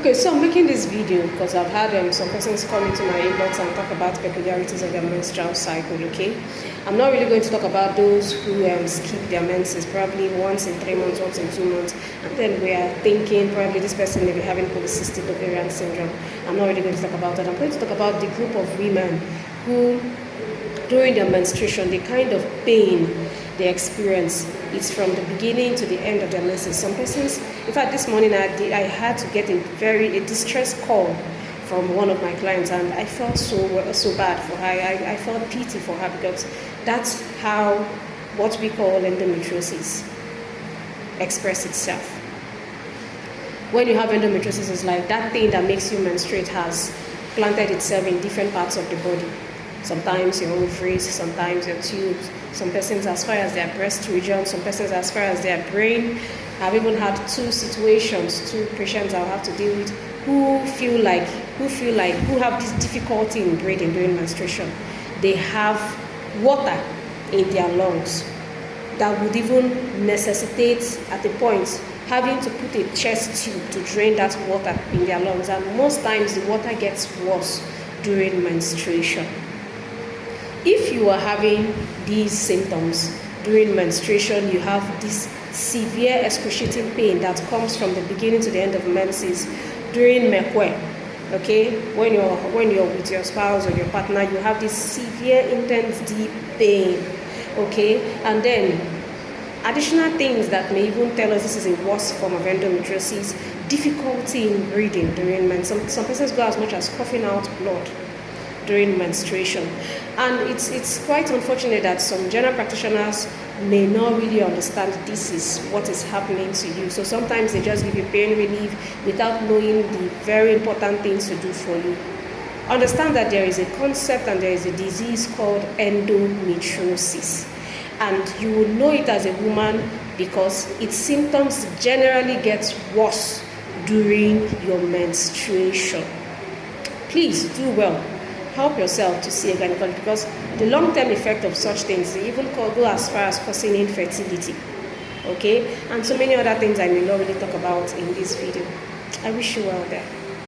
Okay, so I'm making this video because I've had some persons come into my inbox and talk about peculiarities of their menstrual cycle, okay? I'm not really going to talk about those who skip their menses probably once in 3 months, once in 2 months, and then we are thinking probably this person may be having polycystic ovarian syndrome. I'm not really going to talk about that. I'm going to talk about the group of women who, during their menstruation, the kind of pain they experience, it's from the beginning to the end of their menses. Some persons, in fact, this morning I had to get a distress call from one of my clients, and I felt so bad for her. I felt pity for her because that's how what we call endometriosis express itself. When you have endometriosis, it's like that thing that makes you menstruate has planted itself in different parts of the body. Sometimes your ovaries, sometimes your tubes, some persons as far as their breast region, some persons as far as their brain. I've even had two patients I'll have to deal with who have this difficulty in breathing during menstruation. They have water in their lungs that would even necessitate at the point having to put a chest tube to drain that water in their lungs, and most times the water gets worse during menstruation. If you are having these symptoms during menstruation, you have this severe excruciating pain that comes from the beginning to the end of menses during mekwe. Okay, when you're with your spouse or your partner, you have this severe, intense, deep pain. Okay, and then additional things that may even tell us this is a worse form of endometriosis: difficulty in breathing during menstruation. Some persons go as much as coughing out blood during menstruation, and it's quite unfortunate that some general practitioners may not really understand this is what is happening to you. So sometimes they just give you pain relief without knowing the very important things to do for you. Understand that there is a concept and there is a disease called endometriosis, and you will know it as a woman because its symptoms generally get worse during your menstruation. Please do well. Help yourself to see a gynecologist, because the long-term effect of such things, they even go as far as causing infertility, okay, and so many other things I may not really talk about in this video. I wish you well there.